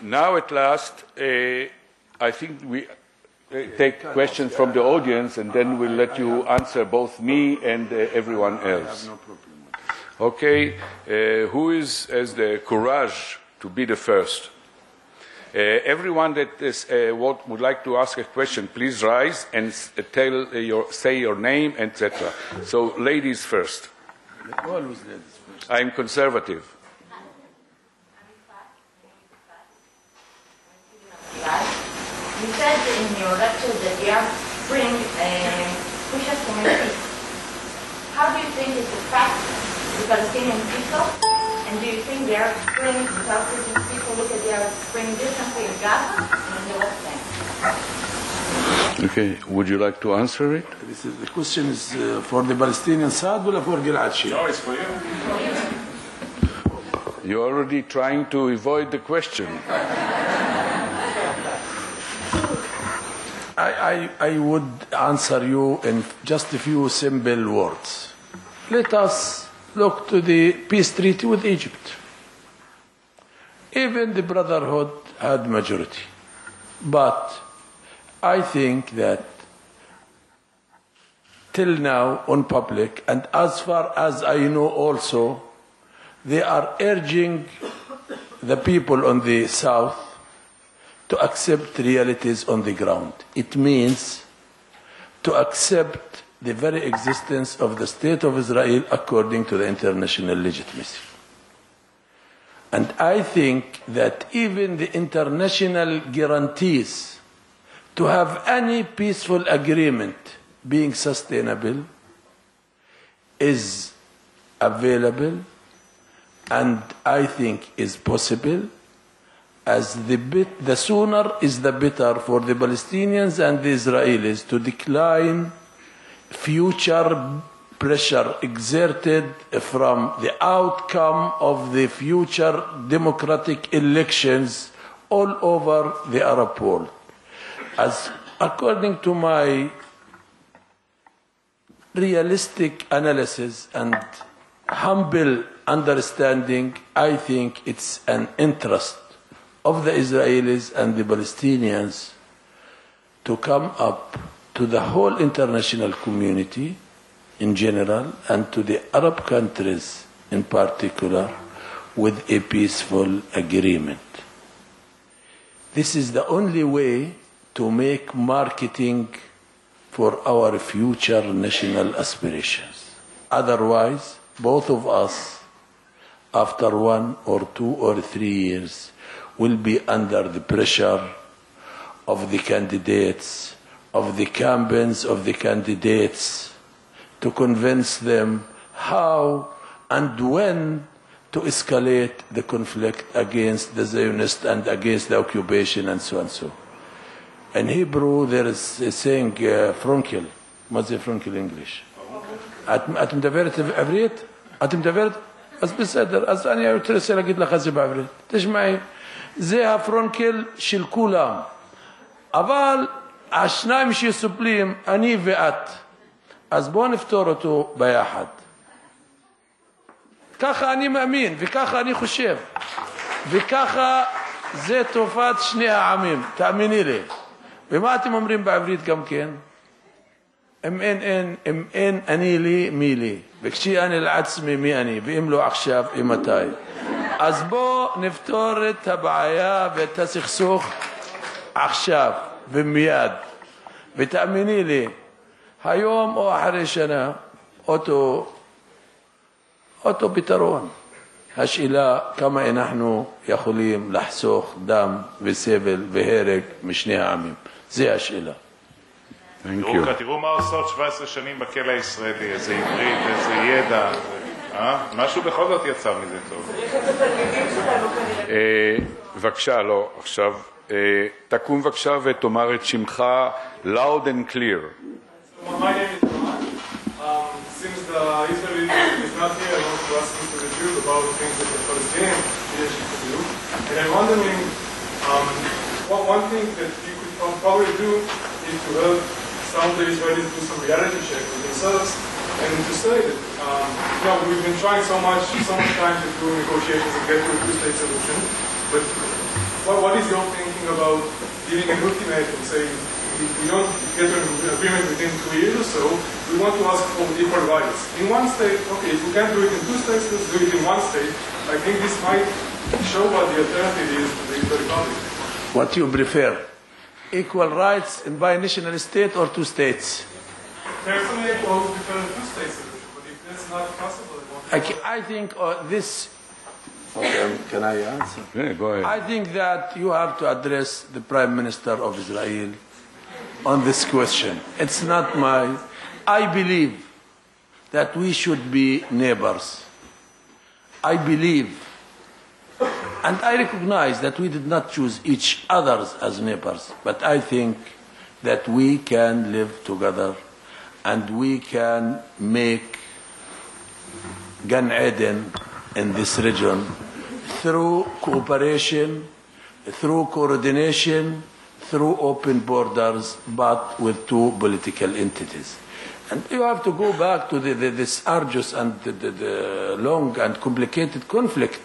Now at last, I think we take questions from the audience, and then we'll let you answer both me and everyone else. No problem. Okay, who has the courage to be the first? Everyone that would like to ask a question, please rise and say your name, etc. So, ladies first. Always ladies first. I'm conservative. You said in your lecture that the Arab Spring pushes to make peace. How do you think it affects the Palestinian people? And do you think the Arab Spring, the South Asian people look at the Arab Spring differently in Gaza and in the West Bank? Okay, would you like to answer it? The question is for the Palestinian side or for Gilad Shalit? No, it's for you. You're already trying to avoid the question. I would answer you in just a few simple words. Let us look to the peace treaty with Egypt. Even the Brotherhood had majority. But I think that till now on public, and as far as I know also, they are urging the people on the south to accept realities on the ground. It means to accept the very existence of the State of Israel according to the international legitimacy. And I think that even the international guarantees to have any peaceful agreement being sustainable is available, and I think is possible, as the sooner is the better for the Palestinians and the Israelis to decline future pressure exerted from the outcome of the future democratic elections all over the Arab world. As according to my realistic analysis and humble understanding, I think it's an interest of the Israelis and the Palestinians to come up to the whole international community in general and to the Arab countries in particular with a peaceful agreement. This is the only way to make marketing for our future national aspirations. Otherwise, both of us, after 1 or 2 or 3 years, will be under the pressure of the candidates, of the campaigns of the candidates, to convince them how and when to escalate the conflict against the Zionists and against the occupation and so and so. In Hebrew, there is a saying, فرونكل. ما زي فرونكل English. أنت مدبرت عبريت؟ أنت مدبرت؟ أصل بصدر أصل أنا أترسل أجد لك خزي بعبريت. تسمعي زيها فرونكل شل كولام. אבל השניים שסופלים, אני ואת. אז בואו נפתור אותו ביחד. ככה אני מאמין, וככה אני חושב. וככה זה תופעת שני העמים, תאמיני לי. ומה אתם אומרים בעברית גם כן? אם אין אני לי, מי לי. וכשי אני לעצמי, מי אני. ואם לא עכשיו, מתי. אז בואו נפתור את הבעיה ואת הסכסוך עכשיו ומיד. ותאמיני לי, היום או אחרי שנה, אותו פתרון. השאלה כמה אנחנו יכולים לחסוך דם וסבל והרג משני העמים. זה השאלה. תראו מה עושות 17 שנים בכלא הישראלי, איזה עברית, איזה ידע, משהו בכל זאת יצא מזה טוב. בבקשה, לא, עכשיו, תקום בבקשה ותאמר את שמך loud and clear. My name is Ron. Since the Israeli is not here, I want to ask Mr. Rajul about the things that the Palestinian leadership could do. And I'm wondering, one thing that you could probably do is to help some of the Israelis do some reality check with themselves and to say that, we've been trying so much time to do negotiations and get to a two-state solution, but what is your thinking about giving an ultimatum, saying if we don't get an agreement within 2 years or so, we want to ask for equal rights. In one state, okay, if we can't do it in 2 states, let's do it in 1 state. I think this might show what the alternative is to the republic. What you prefer? Equal rights in binational state or 2 states? Personally, I always prefer 2 states solution, but if that's not possible, I think this... Okay, can I answer? Yeah, go ahead. I think that you have to address the Prime Minister of Israel on this question. It's not my... I believe that we should be neighbors. I believe, and I recognize that we did not choose each other as neighbors, but I think that we can live together and we can make Gan Eden in this region through cooperation, through coordination, through open borders, but with 2 political entities. And you have to go back to this arduous and the long and complicated conflict.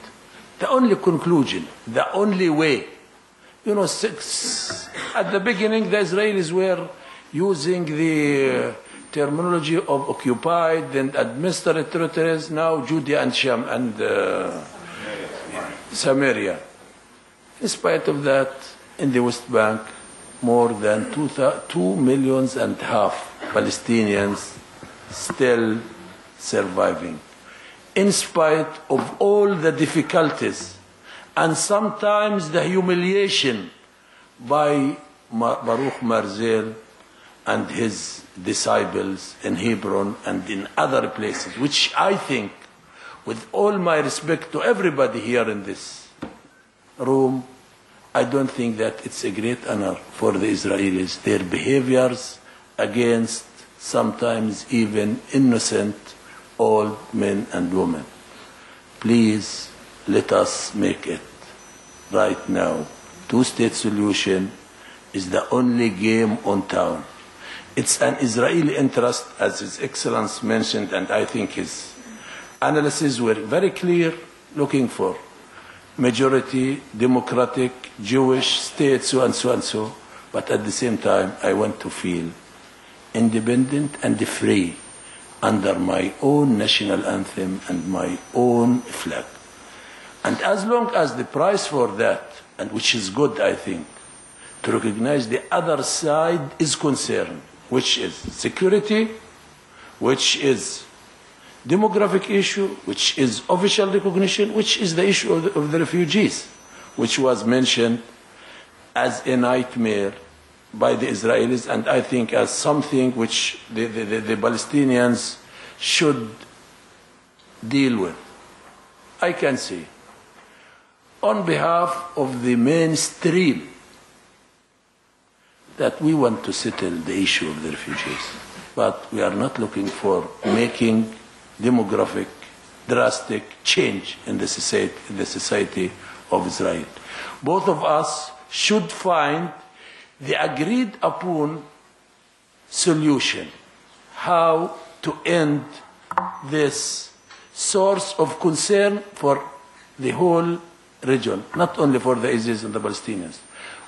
The only conclusion, the only way, at the beginning the Israelis were using the terminology of occupied and administered territories, now Judea and Sham and Samaria. In spite of that, in the West Bank, more than 2.5 million Palestinians still surviving. In spite of all the difficulties and sometimes the humiliation by Baruch Marzel and his disciples in Hebron and in other places, which I think, with all my respect to everybody here in this room, I don't think that it's a great honor for the Israelis, their behaviors against sometimes even innocent old men and women. Please, let us make it right now. 2-state solution is the only game on town. It's an Israeli interest, as His Excellency mentioned, and I think his analysis were very clear, looking for majority, democratic, Jewish state, so and so and so. But at the same time, I want to feel independent and free under my own national anthem and my own flag. And as long as the price for that, and which is good, I think, to recognize the other side is concerned, which is security, which is demographic issue, which is official recognition, which is the issue of the refugees, which was mentioned as a nightmare by the Israelis, and I think as something which the Palestinians should deal with. I can say, on behalf of the mainstream, that we want to settle the issue of the refugees, but we are not looking for making demographic, drastic change in the society of Israel. Both of us should find the agreed upon solution, how to end this source of concern for the whole region, not only for the Israelis and the Palestinians.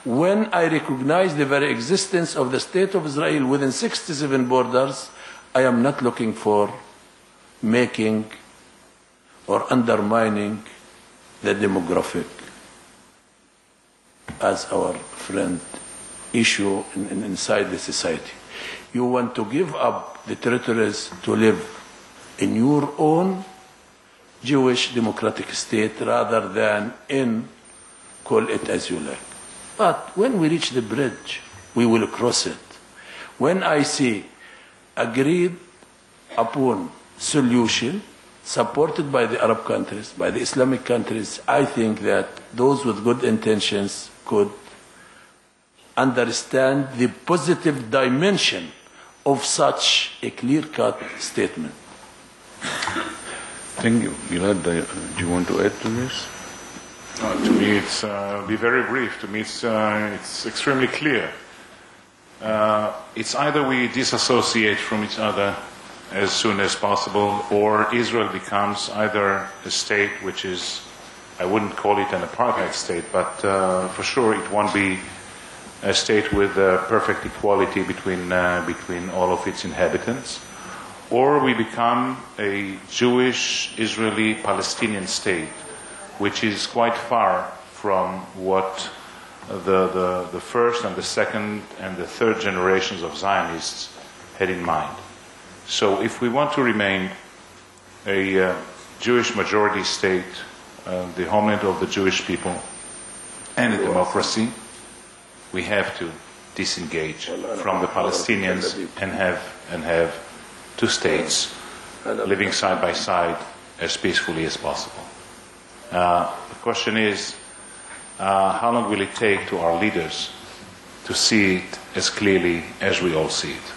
When I recognize the very existence of the state of Israel within 67 borders, I am not looking for making or undermining the demographic as our friend issue inside the society. You want to give up the territories to live in your own Jewish democratic state rather than in, call it as you like. But when we reach the bridge, we will cross it. When I see agreed upon solution supported by the Arab countries, by the Islamic countries, I think that those with good intentions could understand the positive dimension of such a clear-cut statement. Thank you. Gilad, do you want to add to this? To me, it's be very brief. To me, it's extremely clear. It's either we disassociate from each other as soon as possible, or Israel becomes either a state which is I wouldn't call it an apartheid state, but for sure it won't be a state with perfect equality between all of its inhabitants. Or we become a Jewish, Israeli, Palestinian state, which is quite far from what the first and the second and the third generations of Zionists had in mind. So if we want to remain a Jewish majority state, the homeland of the Jewish people, and a democracy, we have to disengage from the Palestinians and have two states living side by side as peacefully as possible. The question is, how long will it take to our leaders to see it as clearly as we all see it?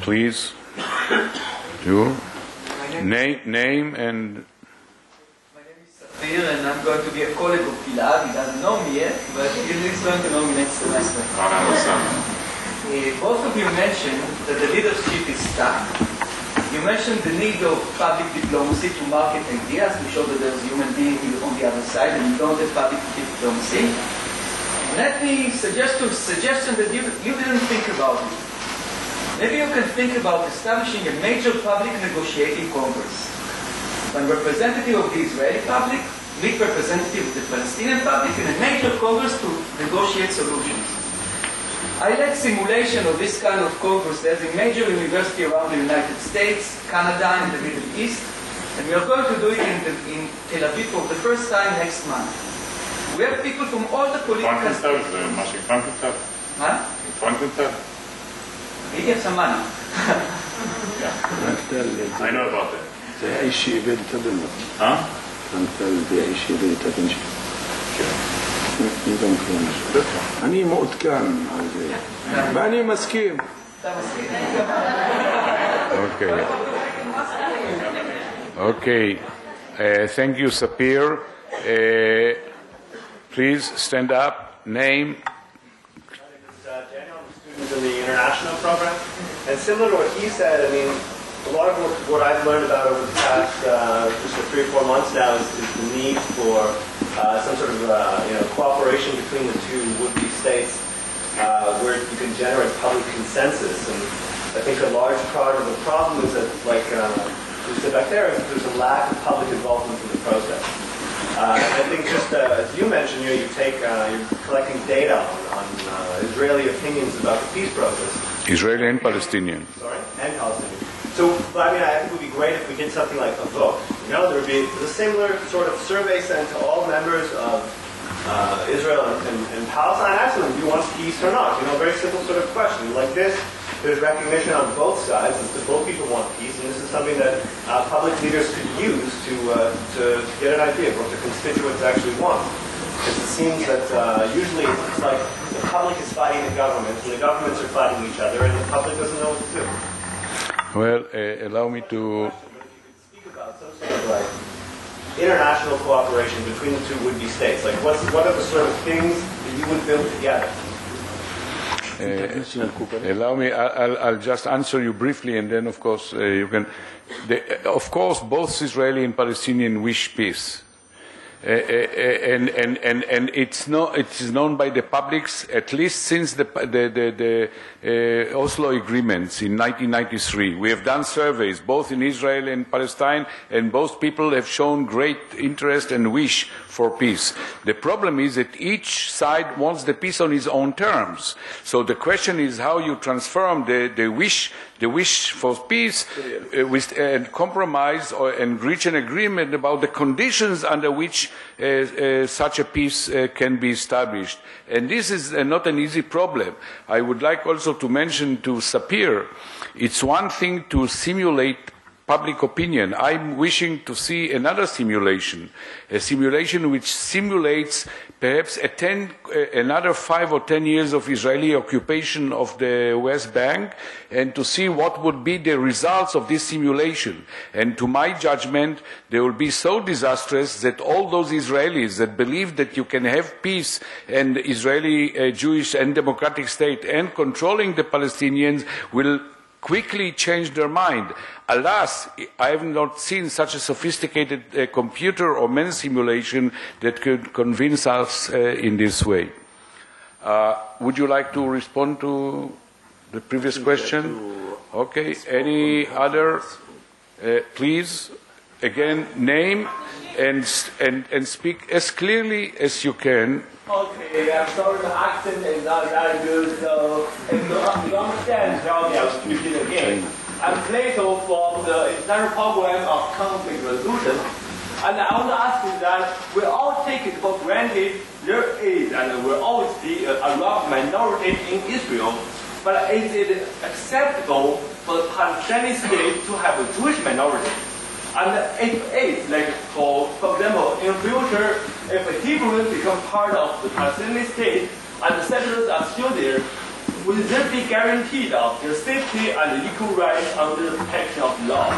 Please, you name and. My name is Safir, and I'm going to be a colleague of Gilad. He doesn't know me yet, but he's going to know me next semester. Both of you mentioned that the leadership is stuck. You mentioned the need of public diplomacy to market ideas, to show that there's a human being on the other side, and you don't have public diplomacy. Let me suggest a suggestion that you didn't think about it. Maybe you can think about establishing a major public negotiating congress. One representative of the Israeli public, big representative of the Palestinian public, and a major congress to negotiate solutions. I led simulation of this kind of congress at a major university around the United States, Canada, and the Middle East, and we are going to do it in Tel Aviv for the first time next month. We have people from all the political... He gets some money. I know about that. Huh? אני מעודכן על זה, ואני מסכים. Okay. Thank you, Sapir. Please stand up. Name. In the international program, and similar to what he said, I mean, a lot of what I've learned about over the past just 3 or 4 months now is the need for some sort of cooperation between the two would-be states where you can generate public consensus. And I think a large part of the problem is that, like we said back there, is that there's a lack of public involvement in the process. And I think just as you mentioned, you're collecting data on Israeli opinions about the peace process. Israeli and Palestinian. Sorry, and Palestinian. So, I mean, I think it would be great if we did something like a vote. There would be a similar sort of survey sent to all members of Israel and Palestine, asking them, do you want peace or not? A very simple sort of question. Like this, there's recognition on both sides that both people want peace, and this is something that public leaders could use to get an idea of what their constituents actually want. Because it seems that usually it's like the public is fighting the government, and the governments are fighting each other, and the public doesn't know what to do. Well, allow me to... Speak about some sort of like international cooperation between the two would-be states. Like what are the sort of things that you would build together? Allow me, I'll just answer you briefly, and then, of course, you can... Of course, both Israeli and Palestinian wish peace. And it is known by the publics, at least since the Oslo agreements in 1993. We have done surveys, both in Israel and Palestine, and both people have shown great interest and wish for peace. The problem is that each side wants the peace on its own terms. So the question is how you transform the wish for peace and compromise and reach an agreement about the conditions under which such a peace can be established. And this is not an easy problem. I would like also to mention to Sapir, it's one thing to simulate public opinion. I'm wishing to see another simulation, a simulation which simulates perhaps another 5 or 10 years of Israeli occupation of the West Bank, and to see what would be the results of this simulation. And to my judgment, they will be so disastrous that all those Israelis that believe that you can have peace and Israeli Jewish and democratic state and controlling the Palestinians will quickly change their mind. Alas, I have not seen such a sophisticated computer or man simulation that could convince us in this way. Would you like to respond to the previous question? Okay. Any other? Please, again, name and speak as clearly as you can. Okay, I'm sorry, the accent is not very good, so if you understand, probably I'll speak it again. I'm Plato from the International Program of Conflict Resolution, and I want to ask you that we all take it for granted there is and will always be a Arab minority in Israel, but is it acceptable for the Palestinian state to have a Jewish minority? And if it's like, for example, in future, if the Hebrews become part of the Palestinian state and the settlers are still there, will there be guaranteed of their safety and equal rights under the protection of law?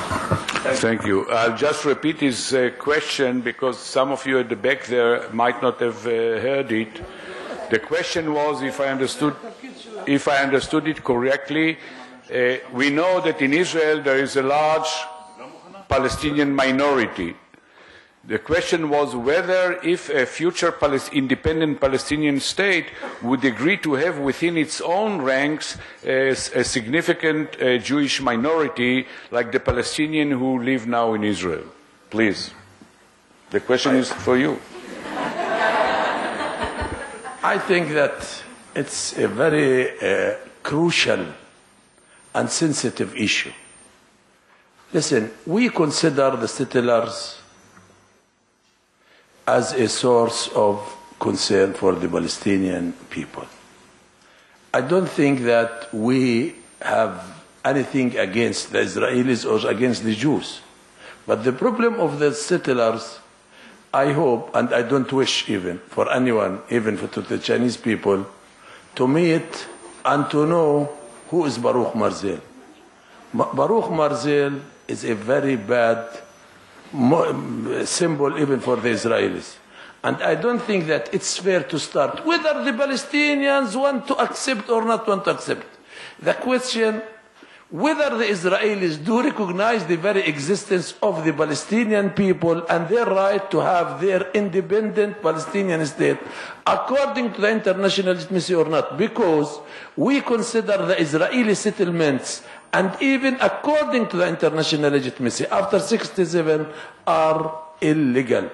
Thank you. I'll just repeat his question because some of you at the back there might not have heard it. The question was, if I understood it correctly, we know that in Israel there is a large Palestinian minority. The question was whether if a future independent Palestinian state would agree to have within its own ranks a significant Jewish minority like the Palestinians who live now in Israel. Please. The question is for you. I think that it's a very crucial and sensitive issue. Listen, we consider the settlers as a source of concern for the Palestinian people. I don't think that we have anything against the Israelis or against the Jews. But the problem of the settlers, I hope, and I don't wish even for anyone, even to the Chinese people, to meet and to know who is Baruch Marzel. Baruch Marzel is a very bad symbol even for the Israelis. And I don't think that it's fair to start whether the Palestinians want to accept or not want to accept. The question, whether the Israelis do recognize the very existence of the Palestinian people and their right to have their independent Palestinian state according to the international legitimacy or not, because we consider the Israeli settlements and even according to the international legitimacy after 1967 are illegal.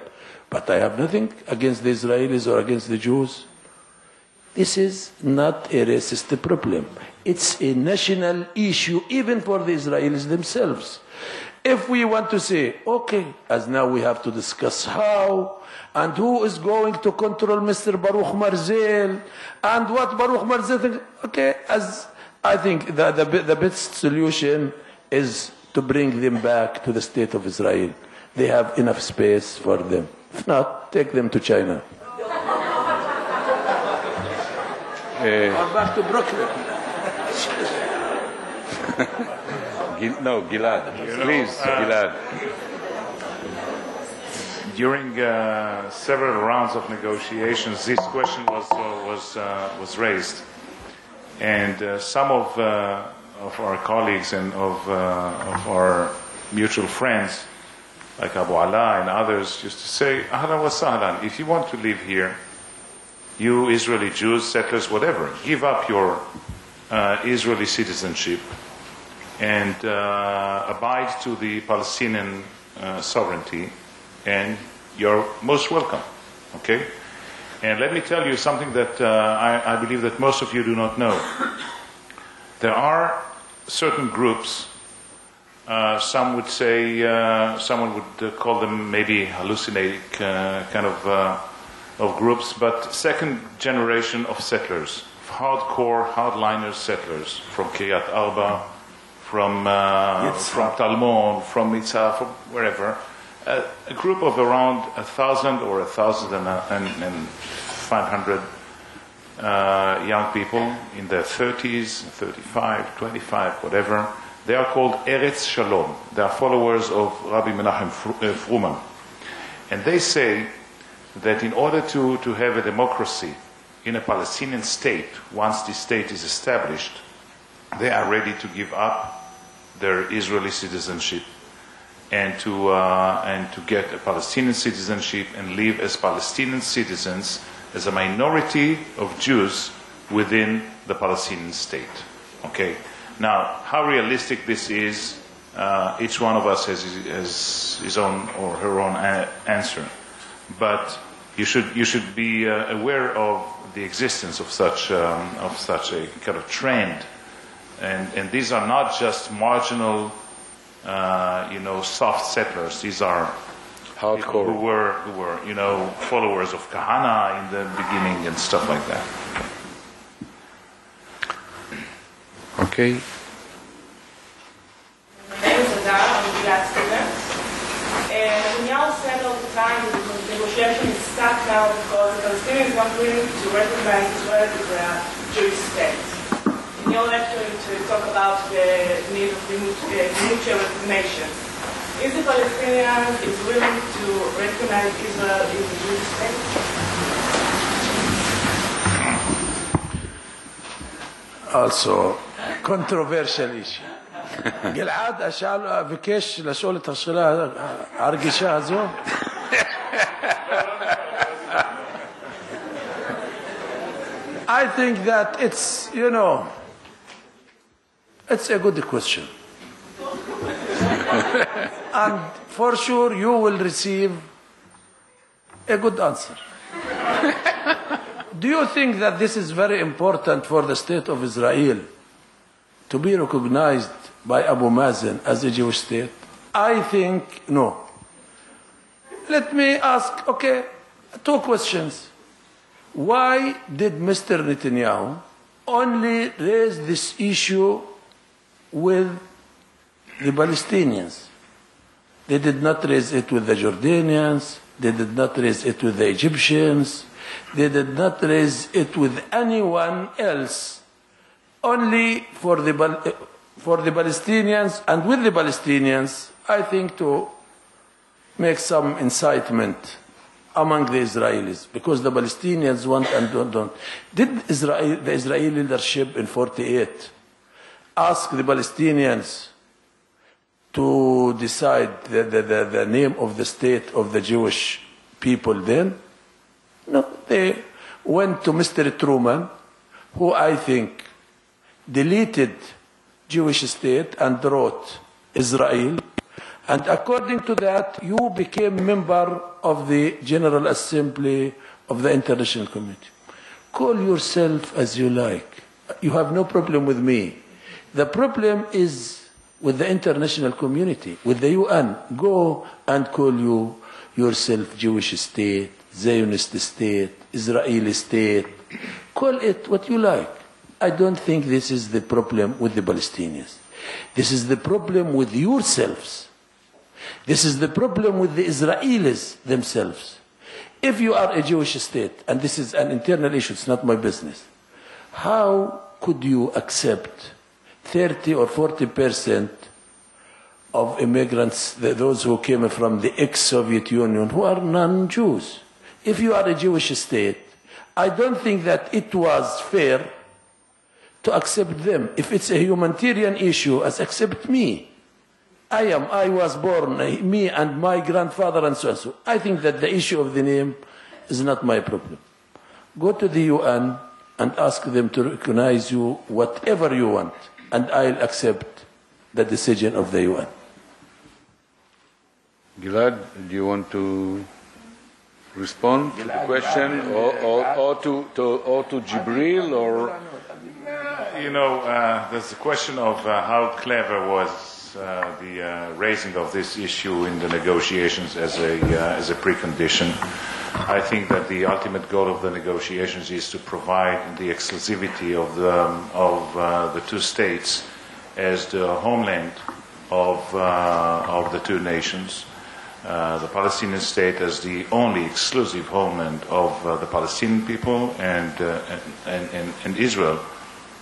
But I have nothing against the Israelis or against the Jews. This is not a racist problem. It's a national issue even for the Israelis themselves. If we want to say, okay, as now we have to discuss how and who is going to control Mr. Baruch Marzel and what Baruch Marzel thinks, okay, as I think the best solution is to bring them back to the state of Israel. They have enough space for them. If not, take them to China. Or back to Brooklyn. No, Gilad. Please, Gilad. During several rounds of negotiations, this question was raised, and some of our colleagues and of our mutual friends, like Abu Ala and others, used to say, "Ahlan wa sahlan. If you want to live here, you Israeli Jews, settlers, whatever, give up your Israeli citizenship and abide to the Palestinian sovereignty, and you're most welcome." Okay? And let me tell you something that I believe that most of you do not know. There are certain groups, some would say, someone would call them maybe hallucinating kind of groups, but second generation of settlers, hardcore, hardliner settlers from Kiryat Arba, from Talmon, from Mitzah, from wherever. A group of around 1,000 or 1,500 young people in their 30s, 35, 25, whatever. They are called Eretz Shalom. They are followers of Rabbi Menachem Fruman. And they say that in order to have a democracy in a Palestinian state, once the state is established, they are ready to give up their Israeli citizenship and to get a Palestinian citizenship and live as Palestinian citizens as a minority of Jews within the Palestinian state. Okay. Now, how realistic this is, each one of us has his own or her own answer. But you should be aware of the existence of such a kind of trend, and these are not just marginal, soft settlers. These are Hardcore. who were followers of Kahana in the beginning and stuff like that. Okay. My name is Adar, I'm a grad student. Netanyahu said all the time that the negotiation is stuck now because the Palestinians are not willing to recognize Israel as a Jewish state. In your lecture, you talk about the need of the mutual recognition. Is the Palestinian willing to recognize Israel as a Jewish state? Also, controversial issue. גלעד, ביקש לשאול את השאלה הרגישה הזו. I think that it's a good question. And for sure you will receive a good answer. Do you think that this is very important for the state of Israel to be recognized by Abu Mazen as a Jewish state? I think no. Let me ask, two questions. Why did Mr. Netanyahu only raise this issue with the Palestinians? They did not raise it with the Jordanians. They did not raise it with the Egyptians. They did not raise it with anyone else. Only for the Palestinians, and with the Palestinians, I think to make some incitement among the Israelis, because the Palestinians want and don't. Did the Israeli leadership in 1948 ask the Palestinians to decide the name of the state of the Jewish people then? No, they went to Mr. Truman, who I think deleted Jewish state and wrote Israel. And according to that, you became member of the General Assembly of the international community. Call yourself as you like. You have no problem with me. The problem is with the international community, with the UN. Go and call yourself Jewish state, Zionist state, Israeli state. Call it what you like. I don't think this is the problem with the Palestinians. This is the problem with yourselves. This is the problem with the Israelis themselves. If you are a Jewish state, and this is an internal issue, it's not my business, how could you accept 30 or 40% of immigrants, those who came from the ex-Soviet Union, who are non-Jews? If you are a Jewish state, I don't think that it was fair to accept them. If it's a humanitarian issue, as accept me. I was born, me and my grandfather and so on. So I think that the issue of the name is not my problem. Go to the UN and ask them to recognize you whatever you want, and I'll accept the decision of the UN. Gilad, do you want to respond to the question, or to Jibril, or? There's the question of how clever was the raising of this issue in the negotiations as a precondition. I think that the ultimate goal of the negotiations is to provide the exclusivity of the two states as the homeland of the two nations. The Palestinian state as the only exclusive homeland of the Palestinian people, and Israel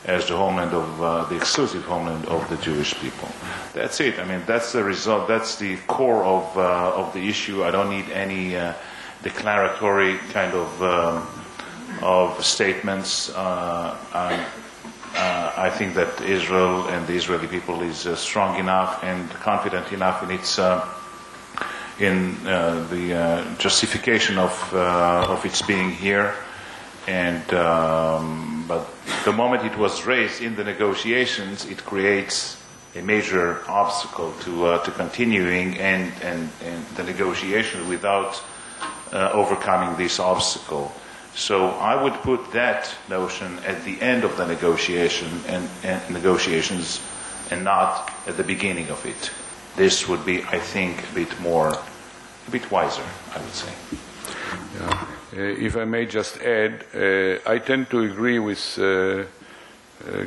as the homeland of the exclusive homeland of the Jewish people. That's it. I mean, that's the result. That's the core of the issue. I don't need any declaratory kind of statements. I think that Israel and the Israeli people is strong enough and confident enough in its the justification of its being here. And but the moment it was raised in the negotiations, it creates a major obstacle to continuing and the negotiation without overcoming this obstacle. So I would put that notion at the end of the negotiations and not at the beginning of it. This would be, I think, a bit wiser, I would say. Yeah. If I may just add, I tend to agree with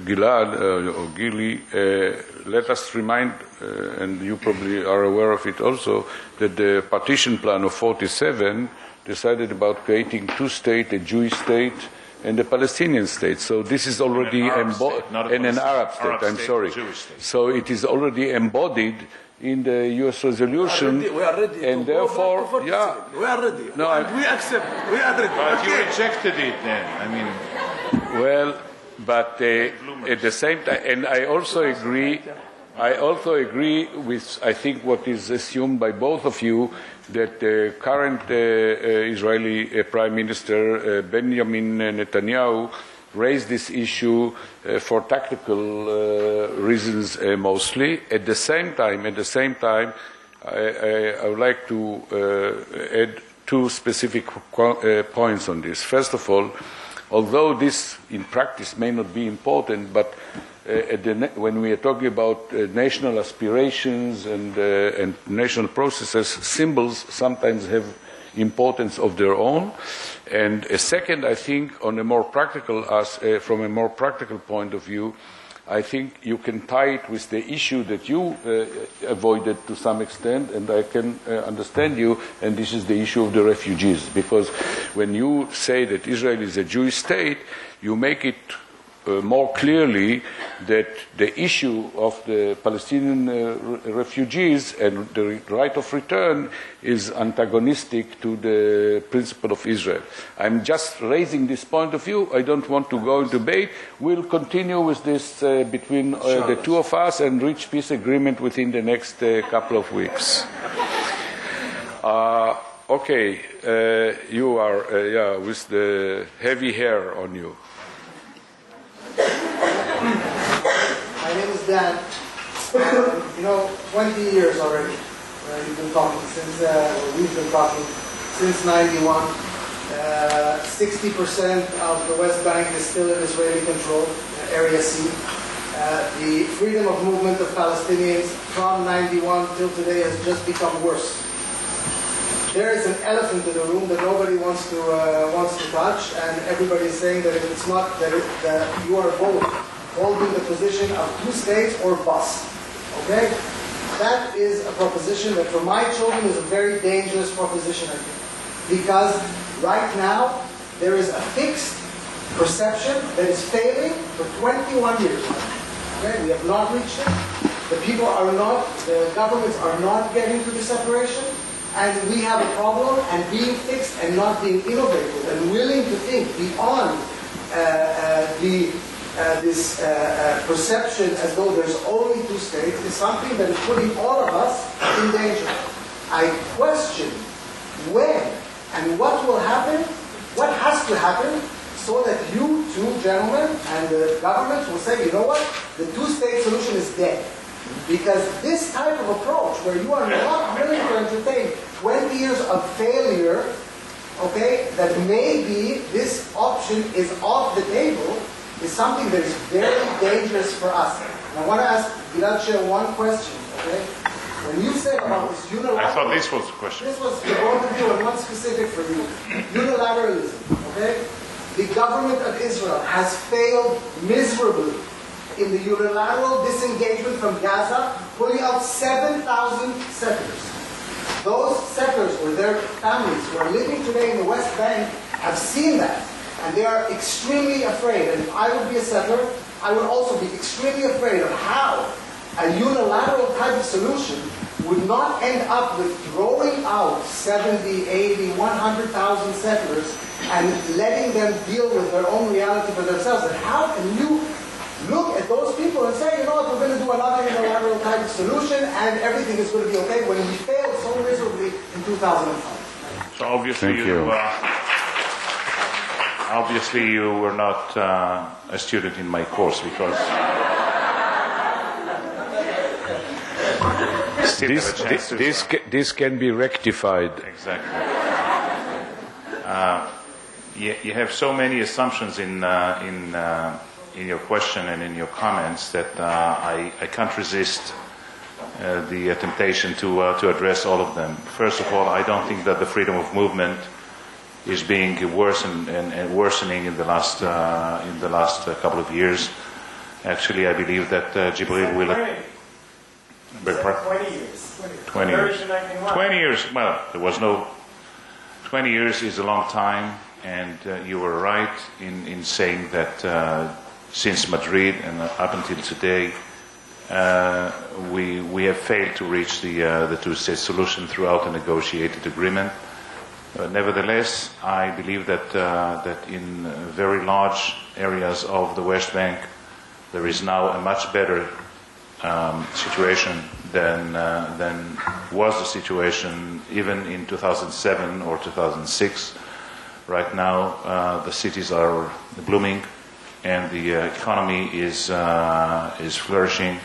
Gilad or Gili. Let us remind, and you probably are aware of it also, that the partition plan of 47 decided about creating two states, a Jewish state and a Palestinian state. So this is already embodied, an Arab state, I'm sorry. So it is already embodied in the U.S. resolution. We are ready and therefore, yeah. We are ready. No, and we accept. We are ready. But you rejected it then. I mean. Well, but at the same time, and I also agree with, I think, what is assumed by both of you, that the current Israeli Prime Minister, Benjamin Netanyahu, raised this issue for tactical reasons mostly. At the same time, I would like to add two specific points on this. First of all, although this in practice may not be important, but when we are talking about national aspirations and national processes, symbols sometimes have importance of their own. And second, I think, on a more practical, from a more practical point of view, I think you can tie it with the issue that you avoided to some extent, and I can understand you, and this is the issue of the refugees. Because when you say that Israel is a Jewish state, you make it more clearly that the issue of the Palestinian refugees and the right of return is antagonistic to the principle of Israel. I'm just raising this point of view. I don't want to go into debate. We'll continue with this between the two of us and reach peace agreement within the next couple of weeks. Okay, you are, with the heavy hair on you. My name is Dan. 20 years already. You've been talking since, we've been talking since '91. 60% of the West Bank is still in Israeli control, Area C. The freedom of movement of Palestinians from '91 till today has just become worse. There is an elephant in the room that nobody wants to touch, and everybody is saying that if it's not that you are both holding the position of two states or bust. Okay, that is a proposition that for my children is a very dangerous proposition, I think, because right now there is a fixed perception that is failing for 21 years. Okay, we have not reached it. The governments are not getting to the separation. And we have a problem, and being fixed and not being innovative and willing to think beyond this perception as though there's only two states is something that is putting all of us in danger. I question when and what will happen, what has to happen, so that you two gentlemen and the governments will say, you know what, the two-state solution is dead. Because this type of approach, where you are not willing to entertain 20 years of failure, okay, that maybe this option is off the table, is something that is very dangerous for us. And I want to ask Gilad Shea one question, okay? When you say about this unilateral... I thought this was the question. This was for both of you and one specific for you. Unilateralism, okay? The government of Israel has failed miserably in the unilateral disengagement from Gaza, pulling out 7,000 settlers. Those settlers or their families who are living today in the West Bank have seen that, and they are extremely afraid. And if I would be a settler, I would also be extremely afraid of how a unilateral type of solution would not end up with throwing out 70, 80, 100,000 settlers and letting them deal with their own reality for themselves. And how can you look at those people and say, you know what, we're going to do another unilateral type of solution and everything is going to be okay, when we failed so miserably in 2005. So obviously obviously you were not a student in my course, because this can be rectified. Exactly. You have so many assumptions in your question and in your comments that I can't resist the temptation to address all of them. First of all, I don't think that the freedom of movement is being worsened and worsening in the last couple of years. Actually, I believe that Jibril will. 20 years. 20 years. 20 years. Well, there was no. 20 years is a long time, and you were right in saying that since Madrid and up until today, we have failed to reach the two-state solution throughout a negotiated agreement. Nevertheless, I believe that in very large areas of the West Bank, there is now a much better situation than was the situation even in 2007 or 2006. Right now, the cities are blooming, and the economy is flourishing.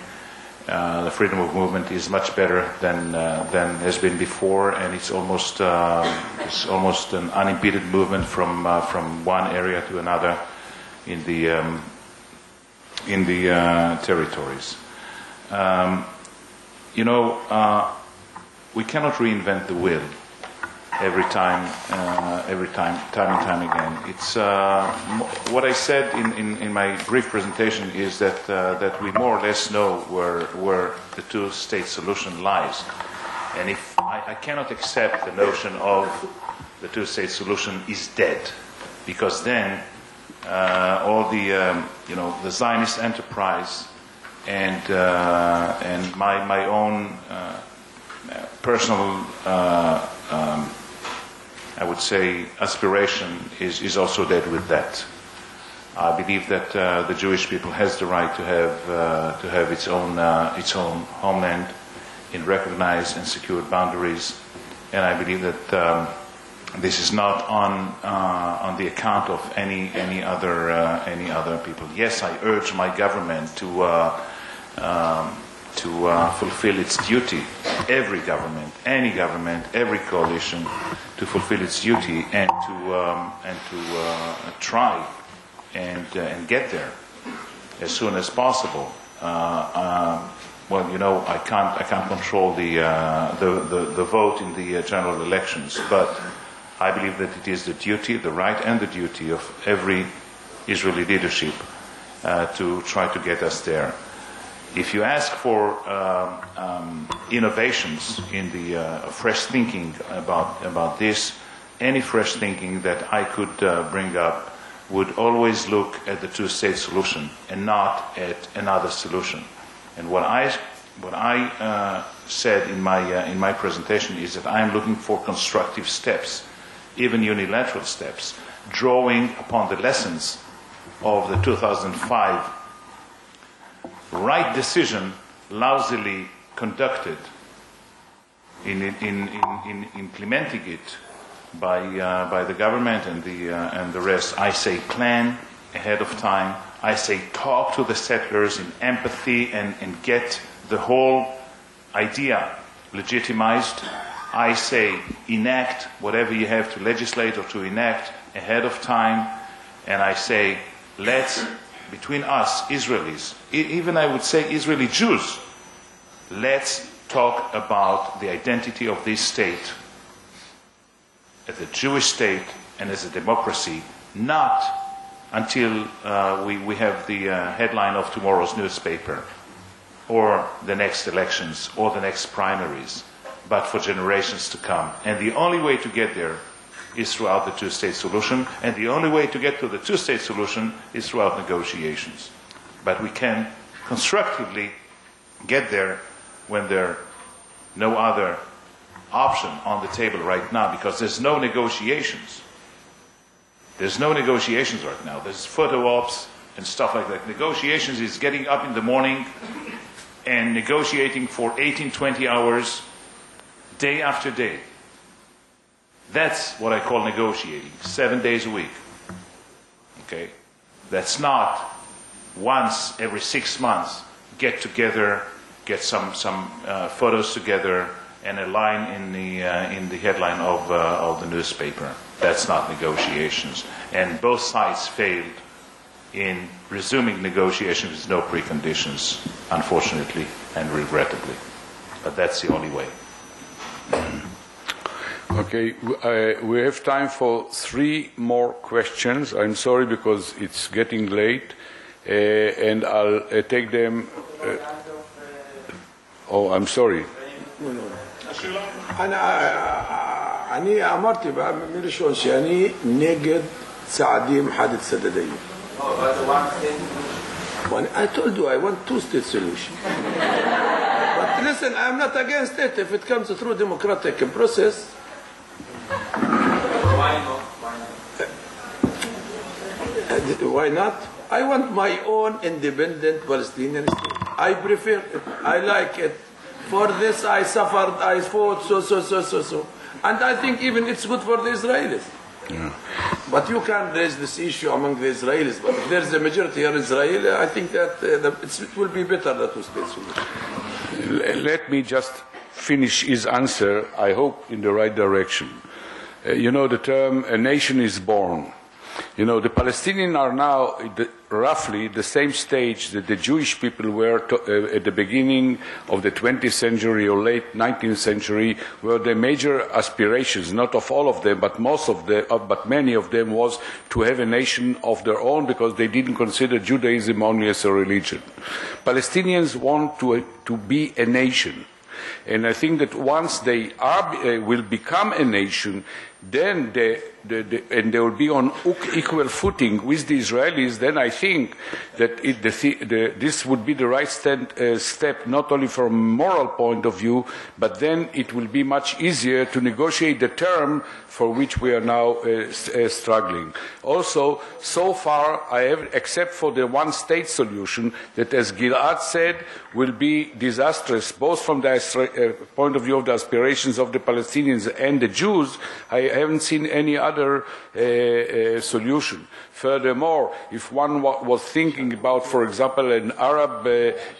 The freedom of movement is much better than has been before, and it's almost an unimpeded movement from one area to another in the territories. We cannot reinvent the wheel time and time again. It's what I said in my brief presentation is that we more or less know where the two-state solution lies, and if I cannot accept the notion of the two-state solution is dead, because then all the Zionist enterprise and my own personal I would say aspiration is also dead with that. I believe that the Jewish people has the right to have its own homeland in recognized and secured boundaries, and I believe that this is not on the account of any other people. Yes, I urge my government to fulfill its duty. Every government, any government, every coalition, to fulfill its duty and to try and get there as soon as possible. Well, I can't control the vote in the general elections, but I believe that it is the duty, the right and the duty of every Israeli leadership to try to get us there. If you ask for innovations in the fresh thinking about this, any fresh thinking that I could bring up would always look at the two-state solution and not at another solution. And what I said in my presentation is that I am looking for constructive steps, even unilateral steps, drawing upon the lessons of the 2005 right decision, lousily conducted in implementing it by the government and the rest. I say plan ahead of time. I say talk to the settlers in empathy and get the whole idea legitimized. I say enact whatever you have to legislate or to enact ahead of time. And I say let's, between us, Israelis, even I would say Israeli Jews, let's talk about the identity of this state as a Jewish state and as a democracy, not until we have the headline of tomorrow's newspaper or the next elections or the next primaries, but for generations to come. And the only way to get there is throughout the two-state solution, and the only way to get to the two-state solution is throughout negotiations. But we can constructively get there when there are no other option on the table right now, because there's no negotiations. There's no negotiations right now. There's photo ops, and stuff like that. Negotiations is getting up in the morning and negotiating for 18, 20 hours, day after day. That's what I call negotiating, 7 days a week. Okay? That's not once every 6 months, get together, get some photos together, and a line in the headline of the newspaper. That's not negotiations. And both sides failed in resuming negotiations with no preconditions, unfortunately and regrettably. But that's the only way. Okay, we have time for 3 more questions. I'm sorry because it's getting late, and I'll take them. Oh, I'm sorry. أنا أمرت بميرشون شاني نجد سعديم حادث سددين. I told you I want 2-state solution. But listen, I'm not against it if it comes through democratic process. Why not? I want my own independent Palestinian state. I prefer it. I like it. For this I suffered, I fought, so. And I think even it's good for the Israelis. Yeah. But you can't raise this issue among the Israelis. But if there's a majority here Israeli, I think that it will be better that we stay solution. Let me just finish his answer, I hope, in the right direction. You know the term, a nation is born. You know, the Palestinians are now roughly the same stage that the Jewish people were at the beginning of the 20th century or late 19th century, where their major aspirations, not of all of them, but but many of them, was to have a nation of their own because they didn't consider Judaism only as a religion. Palestinians want to be a nation. And I think that once they will become a nation, then and they will be on equal footing with the Israelis, then I think that this would be the right step, not only from a moral point of view, but then it will be much easier to negotiate the term for which we are now struggling. Also, so far, except for the one-state solution that, as Gilad said, will be disastrous, both from the point of view of the aspirations of the Palestinians and the Jews, I haven't seen any other solution. Furthermore, if one was thinking about, for example, an Arab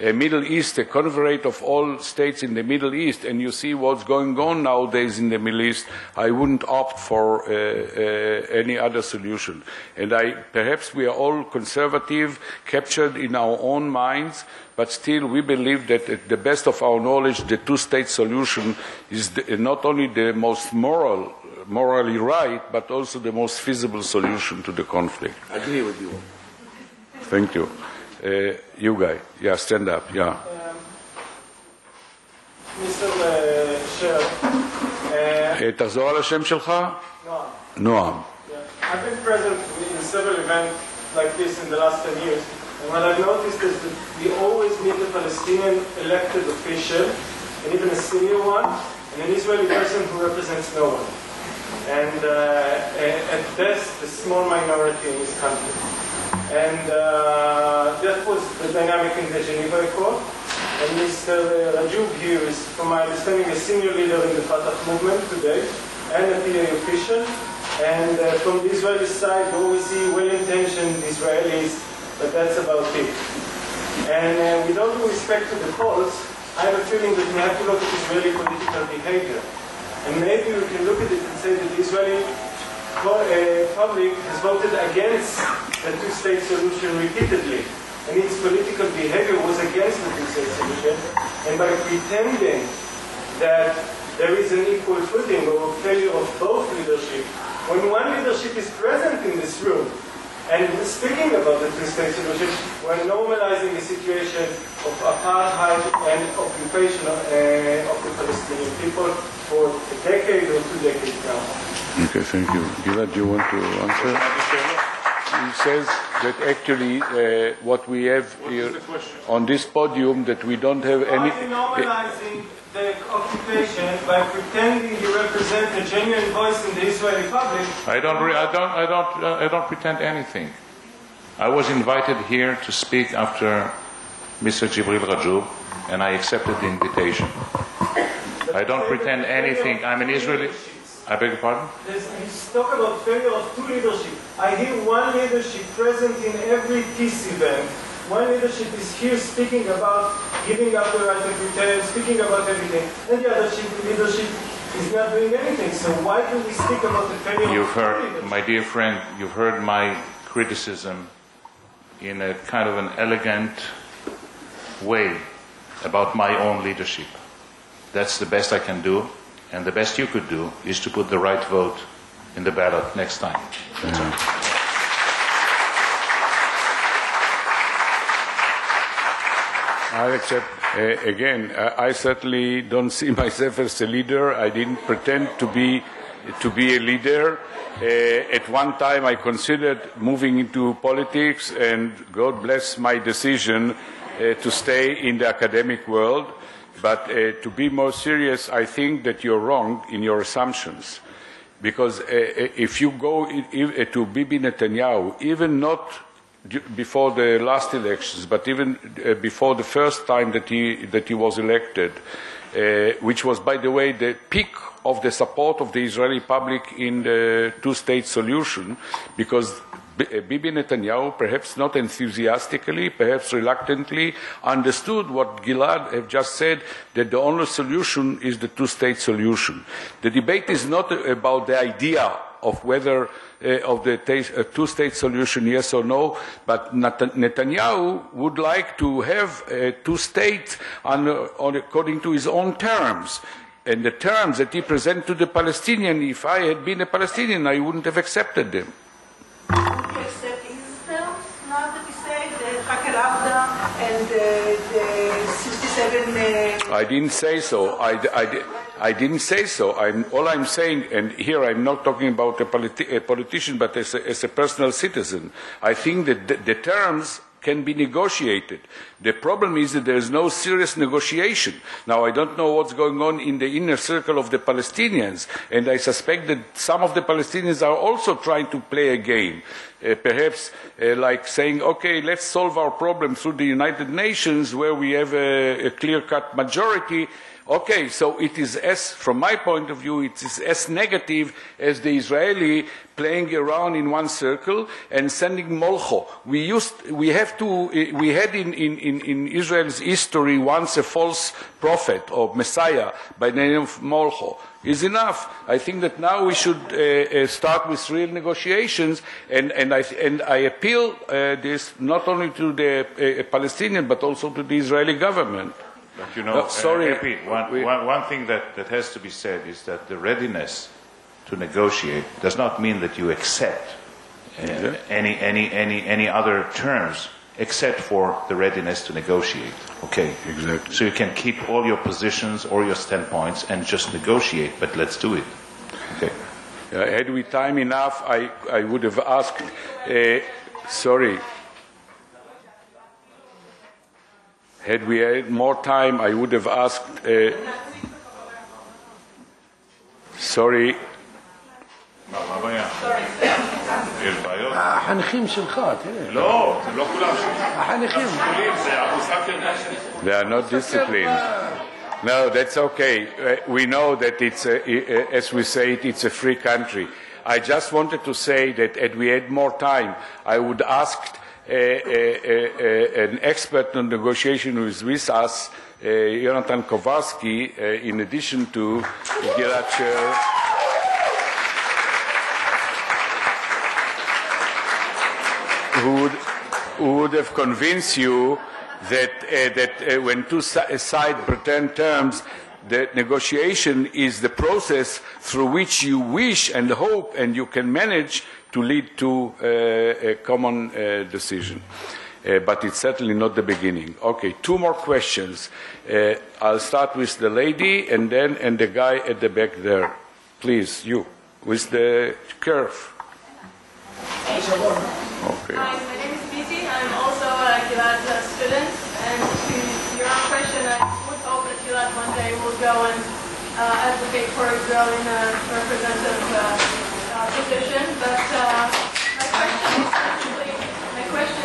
Middle East, a conglomerate of all states in the Middle East, and you see what's going on nowadays in the Middle East, I wouldn't opt for any other solution. And perhaps we are all conservative, captured in our own minds, but still we believe that at the best of our knowledge, the two-state solution is not only the most morally right, but also the most feasible solution to the conflict. I agree with you. Thank you. You guy, yeah, stand up, yeah. Mr. Chair. תחזור על השם שלך? נועם. I've been present in several events like this in the last 10 years. And what I've noticed is that we always meet a Palestinian elected official, and even a senior one, and an Israeli person who represents no one. And at best, a small minority in this country. And that was the dynamic in the Geneva Accord. And Mr. Rajoub here is, from my understanding, a senior leader in the Fatah movement today, and a PA official. And from the Israeli side, we always see well-intentioned Israelis, but that's about it. And with all due respect to the polls, I have a feeling that we have to look at Israeli political behavior. And maybe we can look at it and say that the Israeli public has voted against the two-state solution repeatedly. And its political behavior was against the two-state solution. And by pretending that there is an equal footing or failure of both leadership, when one leadership is present in this room and speaking about the two-state solution, we're normalizing a situation of apartheid and occupation of the Palestinian people for a decade or 2 decades now. Okay, thank you. Gilad, do you want to answer? He says that actually what we have here on this podium, that we don't have any... Are you normalizing the occupation by pretending you represent a genuine voice in the Israeli public? I don't pretend anything. I was invited here to speak after Mr. Jibril Rajoub, and I accepted the invitation. I don't pretend anything. I'm an Israeli. I beg your pardon? He's talk about failure of two leadership. I hear one leadership present in every peace event. One leadership is here speaking about giving up the right of return, speaking about everything. And the other leadership is not doing anything. So why do we speak about the failure You've of two heard, leadership? my dear friend, you've heard my criticism in a kind of an elegant way about my own leadership. That's the best I can do. And the best you could do is to put the right vote in the ballot next time. That's all. I accept. Again, I certainly don't see myself as a leader. I didn't pretend to be a leader. At one time, I considered moving into politics, and God bless my decision to stay in the academic world. But to be more serious, I think that you're wrong in your assumptions. Because if you go to Bibi Netanyahu, even not before the last elections, but even before the first time that he was elected, which was, by the way, the peak of the support of the Israeli public in the two-state solution, because Bibi Netanyahu, perhaps not enthusiastically, perhaps reluctantly, understood what Gilad have just said, that the only solution is the two-state solution. The debate is not about the idea of whether of the two-state solution, yes or no, but Netanyahu would like to have a two-state according to his own terms. And the terms that he presented to the Palestinian, if I had been a Palestinian, I wouldn't have accepted them. Accept his terms, not that he said the Hakel Avda and the 67... I didn't say so. I didn't say so. All I'm saying, and here I'm not talking about a politician, but as a personal citizen, I think that the terms can be negotiated. The problem is that there is no serious negotiation. Now, I don't know what's going on in the inner circle of the Palestinians, and I suspect that some of the Palestinians are also trying to play a game. Perhaps like saying, okay, let's solve our problem through the United Nations where we have a clear-cut majority. Okay, so it is from my point of view, it is as negative as the Israeli playing around in one circle and sending molcho. We had in Israel's history once a false prophet or Messiah by the name of Molcho. Is enough. I think that now we should start with real negotiations, and I appeal this not only to the Palestinian but also to the Israeli government. But you know, sorry. Epi, one thing that has to be said is that the readiness to negotiate does not mean that you accept any other terms except for the readiness to negotiate. Okay. Exactly. So you can keep all your positions or your standpoints and just negotiate, but let's do it. Okay. Had we time enough, I would have asked. Sorry. Had we had more time, I would have asked. Sorry. יש בעיות? החניכים שלך, תראה. לא, הם לא כולם החניכים. זה המושג של נשק. They are not disciplined. No, that's okay. We know that it's, as we say it, it's a free country. I just wanted to say that had we had more time, I would ask an expert on negotiation who is with us, Jonathan Kowarski, in addition to Gilad Sher. Who would have convinced you that when two sides pretend terms, the negotiation is the process through which you wish and hope and you can manage to lead to a common decision. But it's certainly not the beginning. Okay, two more questions. I'll start with the lady and the guy at the back there. Please, you, with the curve. Okay. Hi, my name is Viti. I'm also a Gilad student. And to your question, I would hope that Gilad one day will go and advocate for Israel in a representative position. But my question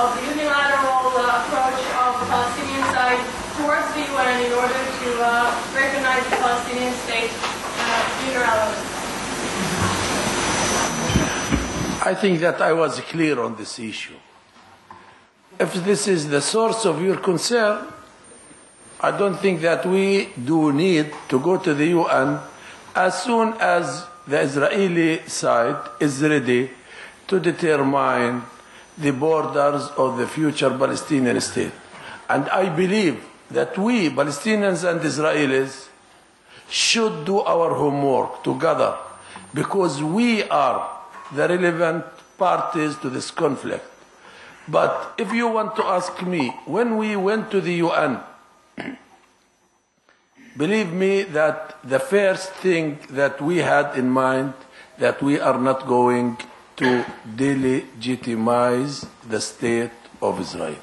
of the unilateral approach of the Palestinian side towards the UN in order to recognize the Palestinian state unilaterally? I think that I was clear on this issue. If this is the source of your concern, I don't think that we do need to go to the UN as soon as the Israeli side is ready to determine the borders of the future Palestinian state. And I believe that we, Palestinians and Israelis, should do our homework together because we are the relevant parties to this conflict. But if you want to ask me, when we went to the UN, believe me that the first thing that we had in mind that we are not going to delegitimize the state of Israel.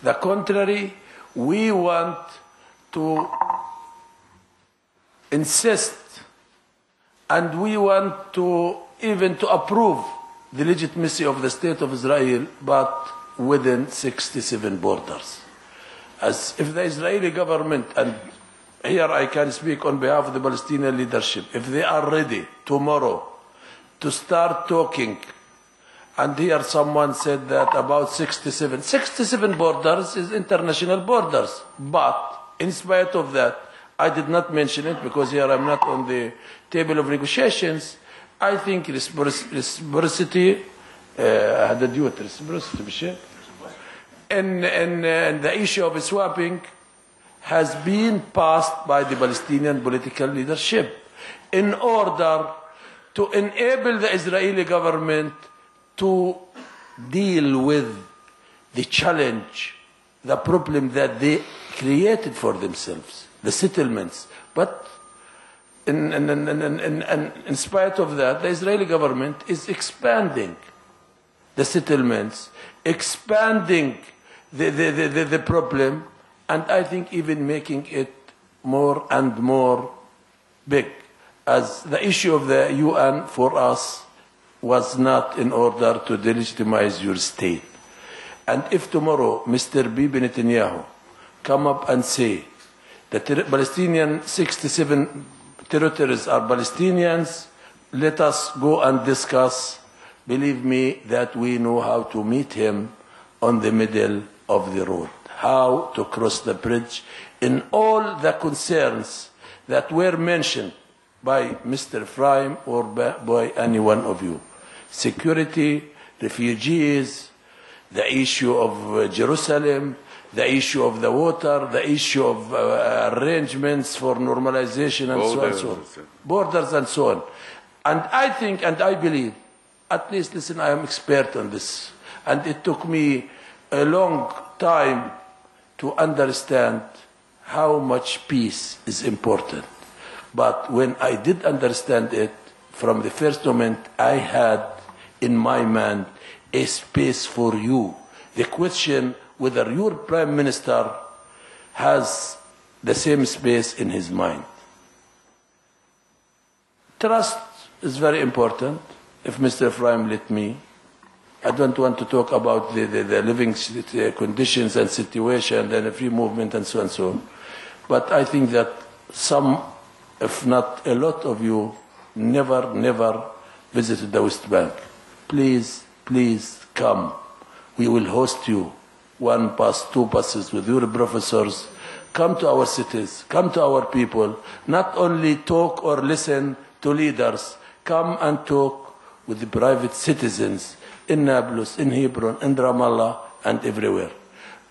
The contrary, we want to insist and we want to even to approve the legitimacy of the state of Israel, but within 67 borders. As if the Israeli government, and here I can speak on behalf of the Palestinian leadership, if they are ready tomorrow to start talking, and here someone said that about 67 borders is international borders, but in spite of that, I did not mention it because here I'm not on the table of negotiations. I think reciprocity, and the issue of swapping has been passed by the Palestinian political leadership in order to enable the Israeli government to deal with the challenge, the problem that they created for themselves, the settlements. But in spite of that, the Israeli government is expanding the settlements, expanding the problem, and I think even making it more and more big. As the issue of the UN for us was not in order to delegitimize your state. And if tomorrow Mr. Bibi Netanyahu come up and say that the Palestinian 67 territories are Palestinians, let us go and discuss. Believe me that we know how to meet him on the middle of the road, how to cross the bridge in all the concerns that were mentioned by Mr. Ephraim or by any one of you. Security, refugees, the issue of Jerusalem, the issue of the water, the issue of arrangements for normalization and so on and so on. Borders and so on. And I think and I believe, at least listen, I am expert on this. And it took me a long time to understand how much peace is important. But when I did understand it, from the first moment, I had in my mind a space for you. The question whether your Prime Minister has the same space in his mind. Trust is very important. If Mr. Ephraim let me, I don't want to talk about the living conditions and situation and the free movement and so on and so on. But I think that some, if not a lot of you, never visited the West Bank. Please come. We will host you. 1 bus, 2 buses with your professors. Come to our cities. Come to our people. Not only talk or listen to leaders. Come and talk with the private citizens in Nablus, in Hebron, in Ramallah, and everywhere.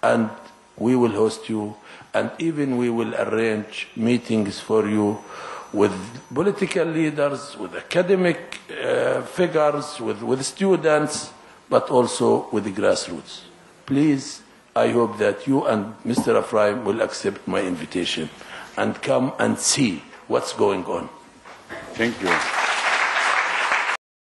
And we will host you. And even we will arrange meetings for you with political leaders, with academic figures, with students, but also with the grassroots. Please, I hope that you and Mr. Ephraim will accept my invitation and come and see what's going on. Thank you.